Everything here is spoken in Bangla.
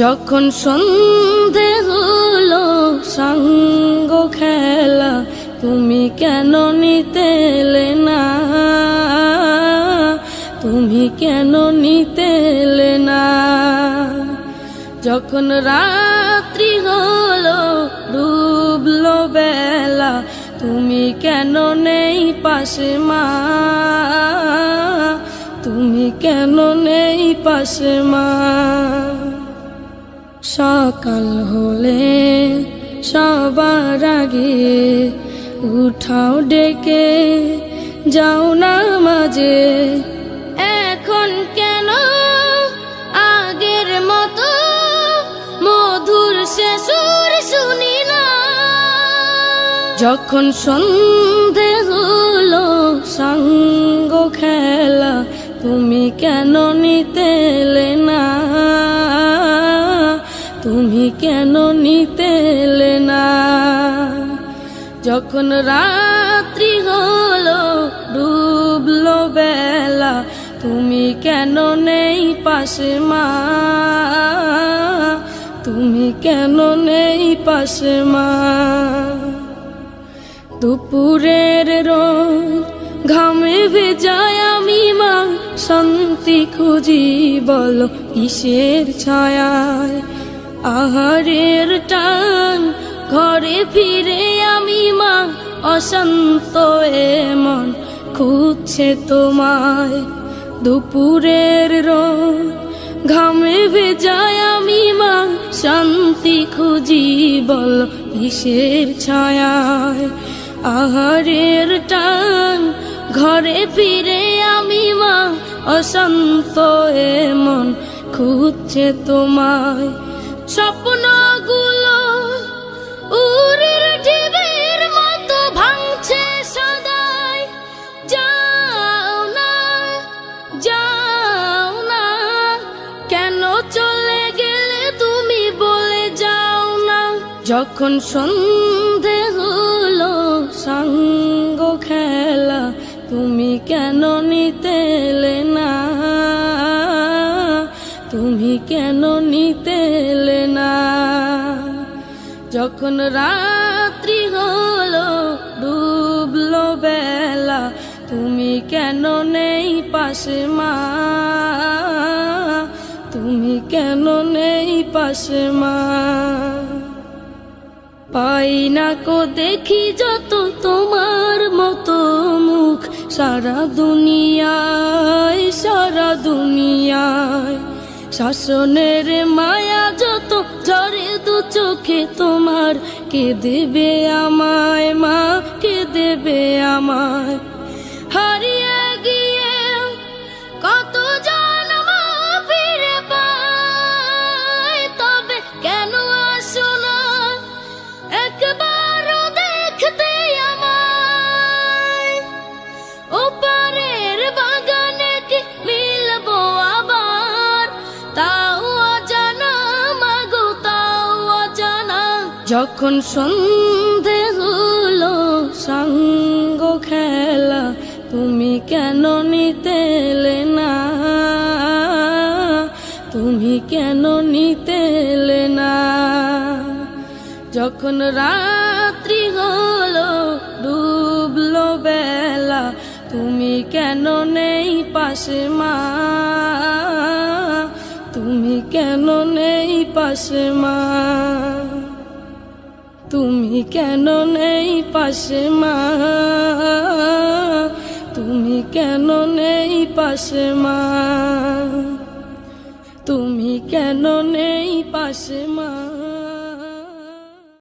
যখন সন্ধে হলো সঙ্গ খেলা, তুমি কেন নিতে এলে না, তুমি কেন নিতে এলে না। যখন রাত্রি হলো ডুবলো বেলা, তুমি কেন নেই পাশে মা, তুমি কেন নেই পাশে মা। সকাল হলে সবার আগে উঠাও ডেকে যাও না মাঝে, এখন কেন আগের মতো মধুর সে সুর শুনি না। যখন সন্ধে হলো সঙ্গ খেলা, তুমি কেন নিতে এলে না, তুমি কেন নিতে এলে না। যখন রাত্রি হলো ডুবলো বেলা, তুমি কেন নেই পাশে মা, তুমি কেন নেই পাশে মা। দুপুরের রোদ ঘামে ভেজায় আমি মা, শান্তি খুঁজি বলো কিসের ছায়ায়। আহারের টান ঘরে ফিরে আমি মা, অশান্ত এ মন খুঁজছে তোমায়। দুপুরের রোদ ঘামে ভেজায় আমি মা, শান্তি খুঁজি বলো কিসের ছায়ায়। আহারের টান ঘরে ফিরে আমি মা, অশান্ত এ মন খুঁজছে তোমায়। স্বপ্নগুলো উড়ের ঢেউয়ের মতো ভাঙছে সদাই, যাও না যাও না, কেন চলে গেলে তুমি বলে যাও না। যখন সন্ধে হলো সঙ্গ খেলা, তুমি কেন নিতে এলে না, তুমি কেন নিতে এলে না। যখন রাত্রি হলো ডুবলো বেলা, তুমি কেন নেই পাশে মা, তুমি কেন নেই পাশে মা। পাই না কো দেখি যত তোমার মতো মুখ, সারা দুনিয়ায় সারা দুনিয়ায়। শাসনের মায়া যত ঝরে দু চোখে তোমার, কে দেবে আমায় মা, কে দেবে আমায়। হারিয়ে গিয়ে কত জন্ম ফিরে পাই, তবে কেন আসো না একবারও দেখতে আমায়। ওপারের বাগানে কি মিলবো আবার, তাও অজানা মাগো তাও অজানা। যখন সন্ধে হলো সঙ্গ খেলা, তুমি কেন নিতে এলে না, তুমি কেন নিতে এলে না। যখন রাত্রি হলো ডুবলো বেলা, তুমি কেন নেই পাশে মা, তুমি কেন নেই পাশে মা, তুমি কেন নেই পাশে মা, তুমি কেন নেই পাশে মা, তুমি কেন নেই পাশে মা।